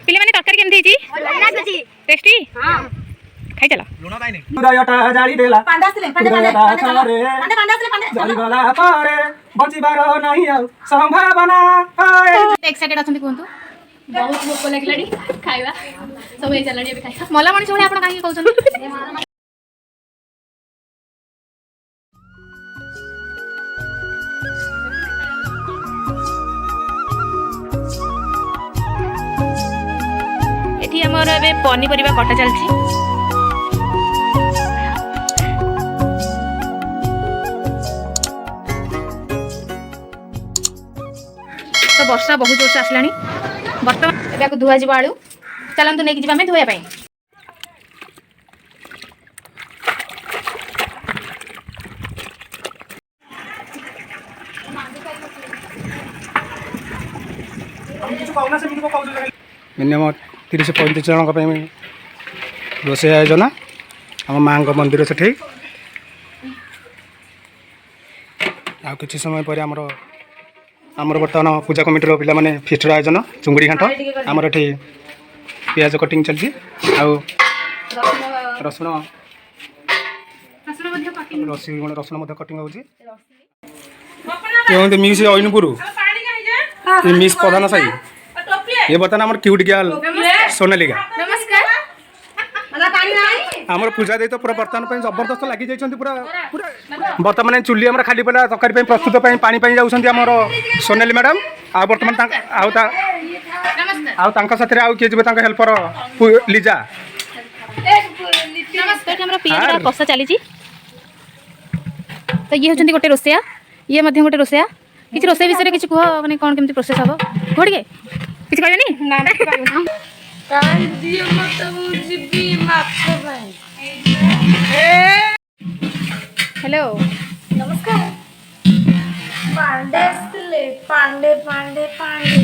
पिले माने तरकारी केमती हिची टेस्टी हां खाई चला लुणा काई नहीं हृदयटा जाली देला जाली गला पारे बचिबार नाही आउ संभावना एक्साइटेड अछंती कोंतु बहुत भोक लागलाडी खाइबा सब ए चलाडी अबे खाइबा मला मनी छोडी आपण काई कहउछन एठी हमर अबे पनीपरिबा कटा चलछि तो वर्षा बहुत जोर से आसलानी बर्तमान एबे धुआ जीव आलू चलतु नहीं जीवा धोया पाई मिनिमम 30-35 जन रोषे आयोजन आम माँ मंदिर से आ कि समय पर आमर बर्तमान पूजा कमिटर पिला माने फिस्टर आयोजन चुंगड़ी घाट आमर ये पियाज कटिंग चलती रसुण रसुण कटिंग होती मिस अइनपुर मिस प्रधान साई ये बर्तमान आम क्यूट गर्ल सोनालिका आमर पूजा दे तो पूरा बर्तमान जबरदस्त लगी जाइए पूरा बर्तमान चुली आम खाली पड़ा तरकारी प्रस्तुत पानी जाऊँगी सोनाली मैडम आ बर्तमान साथ किए जी हेल्पर लिजा कषा चली तो ये होती गोटे रोसैया ये गोटे रोसैया किसी रोसई विषय किसी कह मैंने कौन केमती प्रोसेस हम घोड़ के किसी कहनी हेलो नमस्कार पांडे पांडे पांडे पांडे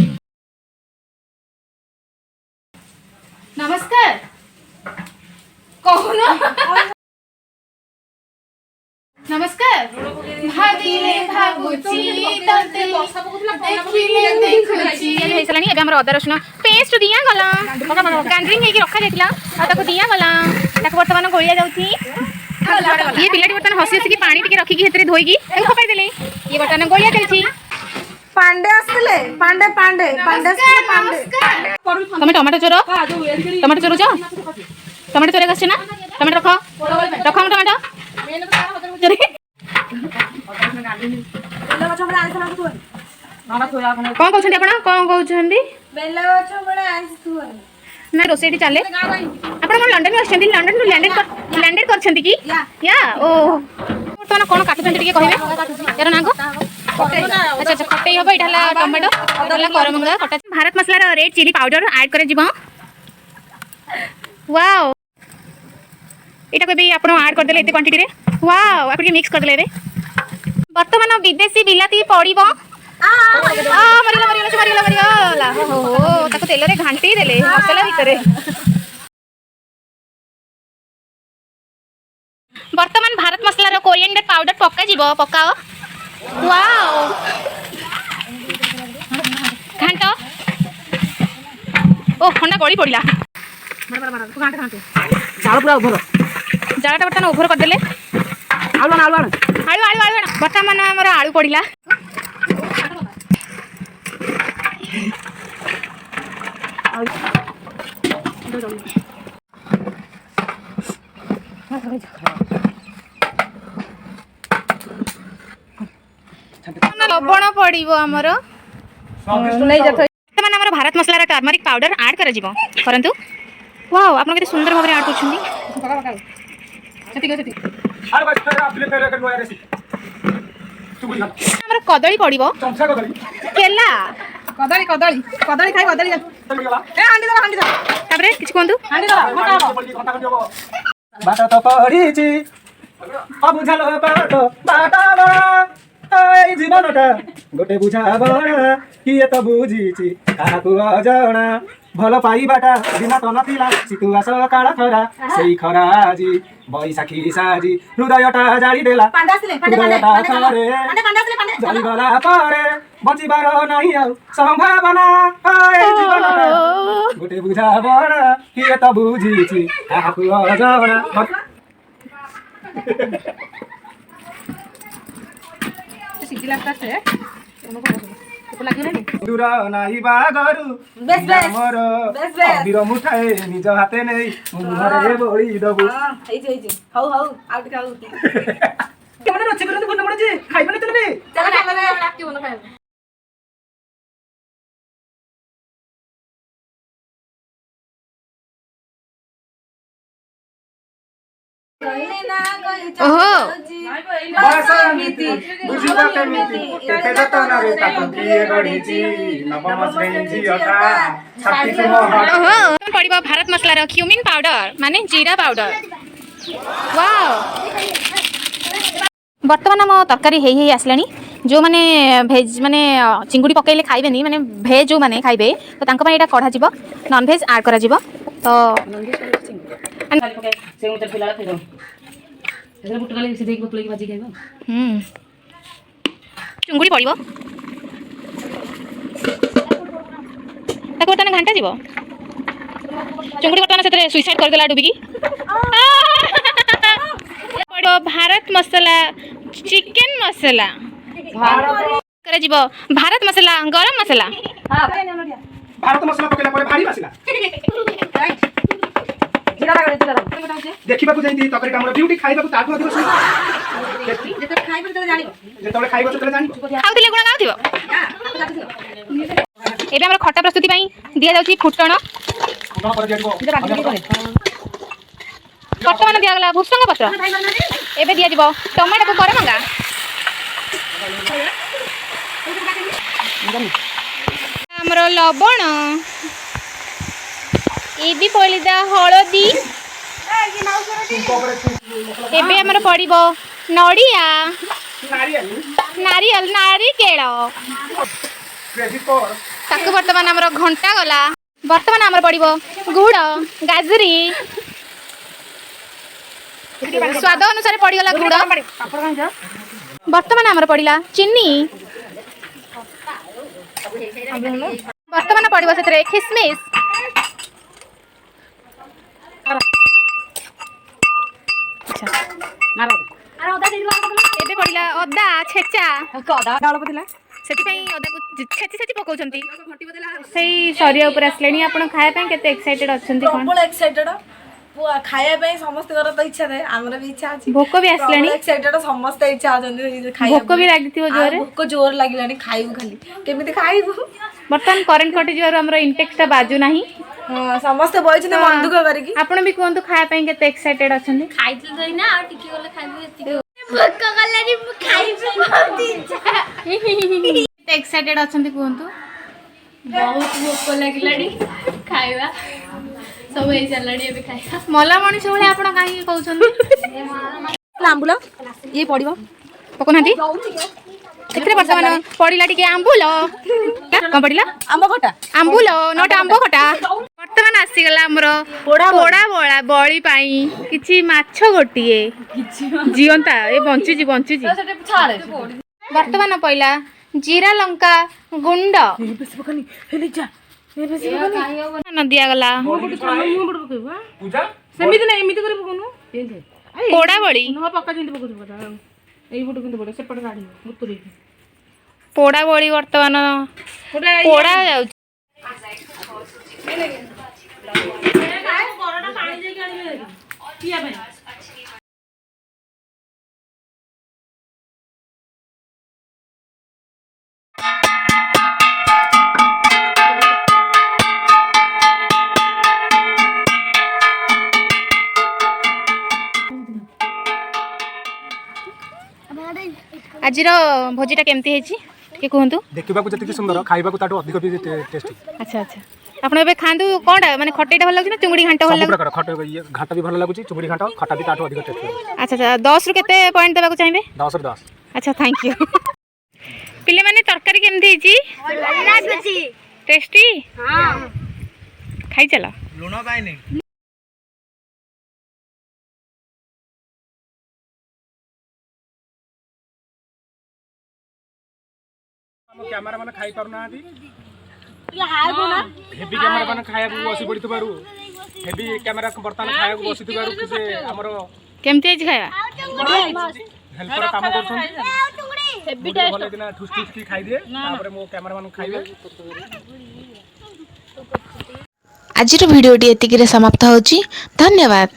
नमस्कार कौन नमस्कार भागिले भागुची तते देखिले देखुची ये हेसलानी एबे हमर अदा रसुण पेस्ट दिया गला ग्राइंडिंग हे कि रखा जातिला आ ताको दिया गला ताको वर्तमान गोलिया जाउची ये पिलाटी वर्तमान हसी हसी की पानी टिके रखी की हेतरे धोई की ए खपाई देले ये वर्तमान गोलिया चलची पांडे असले पांडे पांडे पांडे पांडे टमाटो टमाटो चोरो जा टमाटो चोरे गछ ना टमाटो रखो टमाटो कौन कहते आप कौन कहते ना रोसे चले आप लंडन में आसछन्ती लंडन लैंडेड करछन्ती कि या ओ बर्तमान कौन काटुछन्ती टिके कहबे यार ना को अच्छा अच्छा खटई हबो इठाला टमाटो इठाला करमंगा कटा भारत मसला रो रेड चिली पाउडर ऐड करे जीवो वाओ एटा को भी आपण ऐड कर देले एते क्वांटिटी रे वाओ आप मिक्स कर देले रे वर्तमान विदेशी बिलाती पड़िबो मरिगला हो ताको तेल रे घांटी देले मसाला भितरे वर्तमान भारत मसला रो कोरिएंडर पाउडर पक्का जीवो पकाओ वाओ घांटो ओ खंडा गड़ी पड़िला चाल पूरा उभर जालाटा बर्तमान ओभर कर देले आलू आलू आलू आलू आलू बर्तमान हमर आलू पड़िला लवण पड़ो आमर बर्तमान आमर भारत मसला टर्मरिक पाउडर ऐड कर जीवो करंतु वाओ आप केते सुंदर भाव ऐड करछुंदी हमर कदली पड़िबो केला कदली कदली कदली खाई कदली ए हांडी दला ताबरे किछ कोंतु हांडी दला बाटा तो पड़ीची अब बुझालो बाटा ए जीवनटा गोटे बुझा बणा किए तो बुझीची काहाकू अजणा भल पाइबाटा बिना तो नथिला सितुआ सकाळ खरा सेई खरा आजी बैशाखी साजी हृदयटा जाली देला हृदयटा खरे जाली गला पारे बचिबार नाही आउ संभावना ए जीवनटा गोटे बुझा बड़ा किए तो बुझी काकू अजणा सिटी लागता से दूर नाही बागरु ଆମର ଅବିର ମୁଠାଏ ନିଜ ହାତେ ନେଇ ମୁହଁରେ ବୋଳି ଦବୁ ହଉ ହଉ ଆଉ ଟିକେ ଆଉ କେମନ ରୋଷେଇ କରନ୍ତି ଗୁଣ୍ଡ ମୁଣ୍ଡ ଯେ ଖାଇବନି ତୁମେ ଚାଲ ଚାଲ ଡାକିବୁନ ଖାଇବୁ ଓହୋ ବୟସ ଏମିତି ବୁଝିବ କେମିତି କେତେ ଯତନରେ ତାକୁ କିଏ ଗଢିଛି ନବମ ଶ୍ରେଣୀ ଝିଅଟା ଛାତି ସୁମ ଓହୋ ପଡ଼ିବ ଭାରତ ମସଲାର କ୍ୟୁମିନ୍ ପାଉଡର ମାନେ ଜିରା ପାଉଡର ୱାଓ ବର୍ତ୍ତମାନ ଆମ ତରକାରୀ ହେଇ ହେଇ ଆସିଲାଣି ଯେଉଁମାନେ ଭେଜ୍ ମାନେ ଚିଙ୍ଗୁଡ଼ି ପକାଇଲେ ଖାଇବେନି ମାନେ ଭେଜ୍ ଯେଉଁମାନେ ଖାଇବେ ତ ତାଙ୍କ ପାଇଁ ଏଇଟା କଢ଼ାଯିବ ନନଭେଜ୍ ଆଡ଼୍ କରାଯିବ ତ ଚିଙ୍ଗୁଡ଼ି ପଡ଼ିବ ତାକୁ ବର୍ତ୍ତମାନ ଘାଣ୍ଟା ଯିବ ଚିଙ୍ଗୁଡ଼ି ବର୍ତ୍ତମାନ ସେଥିରେ ସୁଇସାଇଡ୍ କରିଦେଲା ଡୁବିକି ପଡ଼ିବ ଭାରତ ମସଲା ଚିକେନ ମସଲା କରାଯିବ ଭାରତ ମସଲା ଗରମ ମସଲା ଭାରତ ମସଲା ପକେଇଲା ପରେ ଭାରି ବାସିଲା ଦେଖିବାକୁ ଯେମିତି ତରକାରୀ ଆମର ବିଉଟି ଖାଇବାକୁ ତାଠୁ ଅଧିକ ଯେତେବେଳେ ଖାଇବ ସେତେବେଳେ ଜାଣିବ ଖାଉଥିଲେ ଗୁଣ ଗାଉଥିବ ଏବେ ଆମର ଖଟା ପ୍ରସ୍ତୁତି ପାଇଁ ଦିଆଯାଉଛି ଫୁଟଣ ବର୍ତ୍ତମାନ ଦିଆଗଲା ଭୃସଙ୍ଗ ପତ୍ର ଏବେ ଦିଆଯିବ ଟମାଟୋକୁ କରମଙ୍ଗା ଆମର ଲବଣ ଏବେ ପଡ଼ିଲା ହଳଦୀ ଏବେ ଆମର ପଡ଼ିବ ନଡ଼ିଆ ନାରିକେଳ ତାକୁ ବର୍ତ୍ତମାନ ଆମର ଘଣ୍ଟା ଗଲା ବର୍ତ୍ତମାନ ଆମର ପଡ଼ିବ ଗୁଡ଼ ଗାଜରୀ ସ୍ୱାଦ ଅନୁସାରେ ପଡ଼ିଗଲା ଗୁଡ଼ ବର୍ତ୍ତମାନ ଆମର ପଡ଼ିଲା ଚିନି ବର୍ତ୍ତମାନ ପଡ଼ିବ ସେଥିରେ ଖିସମିସ୍ ଏବେ ପଡ଼ିଲା ଅଦା ଛେଚା ସେଥିପାଇଁ ଅଦାକୁ ଛେଚି ପକାଉଛନ୍ତି ସେଇ ସରିବା ଉପରେ ଆସିଲେଣି ଆପଣ ଖାଇବା ପାଇଁ କେତେ ଏକ୍ସାଇଟେଡ୍ ଅଛନ୍ତି ପ୍ରବଳ ଏକ୍ସାଇଟେଡ୍ ଖାଇବା ପାଇଁ ସମସ୍ତଙ୍କର ତ ଇଚ୍ଛା ଥାଏ ଆମର ବି ଇଚ୍ଛା ଅଛି ଭୋକ ବି ଆସିଲାଣି ଏକ୍ସାଇଟେଡ୍ ସମସ୍ତେ ଇଚ୍ଛା ଅଛନ୍ତି ଭୋକ ବି ଲାଗିଥିବ ଜୋରରେ ଭୋକ ଜୋର ଲାଗିଲାଣି ଖାଇବୁ ଖାଲି କେମିତି ଖାଇବୁ ବର୍ତ୍ତମାନ କରେଣ୍ଟ କଟିଯିବାରୁ ଆମର ଇଣ୍ଟେକ୍ସଟା ବାଜୁ ନାହିଁ ସମସ୍ତେ ବଇଛନ୍ତି ମନ ଦୁଃଖ କରିକି ଆପଣ ବି କୁହନ୍ତୁ ଖାଇବା ପାଇଁ କେତେ ଏକ୍ସାଇଟେଡ୍ ଅଛନ୍ତି ଖାଇଥିଲି ତ ଏଇନା ଆଉ ଟିକେ ଗଲେ ଖାଇବୁ ଏତିକି ଭୋକ କଲାଣି ମୁଁ ଖାଇବି ବହୁତ ଇଚ୍ଛା କେତେ ଏକ୍ସାଇଟେଡ୍ ଅଛନ୍ତି କୁହନ୍ତୁ ବହୁତ ଭୋକ ଲାଗିଲାଣି ଖାଇବା ସବୁ ହେଇ ସାରିଲାଣି ଏବେ ଖାଇବା ମଲା ମଣିଷ ଭଳିଆ ଆପଣ କାହିଁକି କହୁଛନ୍ତି ଆମ୍ବୁଲ ଇଏ ପଡିବ ପକଉନାହାନ୍ତି ଏଥିରେ ବର୍ତ୍ତମାନ ପଡ଼ିଲା ଟିକେ ଆମ୍ବୁଲ କ'ଣ ପଡ଼ିଲା ଆମ୍ବ ଖଟା ଆମ୍ବୁଲ ନଟ ଆମ୍ବ ଖଟା ବର୍ତ୍ତମାନ ଆସିଗଲା ଆମର ପୋଡ଼ା ବଳି ପାଇଁ କିଛି ମାଛ ଗୋଟିଏ ଜିଅନ୍ତା ଏ ବଞ୍ଚିଛି ବର୍ତ୍ତମାନ ପଇଲା ଜିରା ଲଙ୍କା ଗୁଣ୍ଡ ଦିଆଗଲା ସେମିତି ନା ଏମିତି କରି ପକଉନୁ ପୋଡ଼ା ବଳି ପକା ଯେମିତି ପକଉଛୁ ଏଇପଟୁ କିନ୍ତୁ ପଡେ ସେପଟେ କାଢି ଉତୁରେଇକି ପୋଡ଼ା ବଳି ବର୍ତ୍ତମାନ ପୋଡ଼ା ଯାଉଛି ଆଜିର ଭୋଜିଟା କେମିତି ହେଇଛି ଟିକେ କୁହନ୍ତୁ ଦେଖିବାକୁ ଯେତିକି ସୁନ୍ଦର ଖାଇବାକୁ ତାଠୁ ଅଧିକ ବି ଟେଷ୍ଟି ଆଚ୍ଛା ଆପଣ ଏବେ ଖାଆନ୍ତୁ କ'ଣଟା ମାନେ ଖଟେଇଟା ଭଲ ଲାଗୁଛି ନା ଚୁଙ୍ଗୁଡ଼ି ଘାଣ୍ଟ ଭଲ ଲାଗୁଛି ଘାଣ୍ଟ ବି ଭଲ ଲାଗୁଛି ଚୁଙ୍ଗୁଡ଼ି ଘାଣ୍ଟ ଖଟା ବି ତାଠୁ ଅଧିକ ଟେଷ୍ଟି ଆଚ୍ଛା 10ରୁ କେତେ ପଏଣ୍ଟ ଦେବାକୁ ଚାହିଁବେ 10ରୁ 10 ଆଚ୍ଛା ଥ୍ୟାଙ୍କ ୟୁ ପିଲାମାନେ ତରକାରୀ କେମିତି ହେଇଛି ଟେଷ୍ଟି ଖାଇଚାଲ ଲୁଣ ପାଇନି ଆମ କ୍ୟାମେରାମାନେ ଖାଇ ପାରୁନାହାନ୍ତି हेवी कैमेरा मान खाया बसी पड़ू हेवी कैमेरा बर्तमान खाया बसी से आमर केमती है खाଇବା हेल्पर काम कर ठुस ठुस की खाई दिए मो कैमेरा मान खाइबे आजिर भिडियोटी एतिकिरे समाप्त होची धन्यवाद।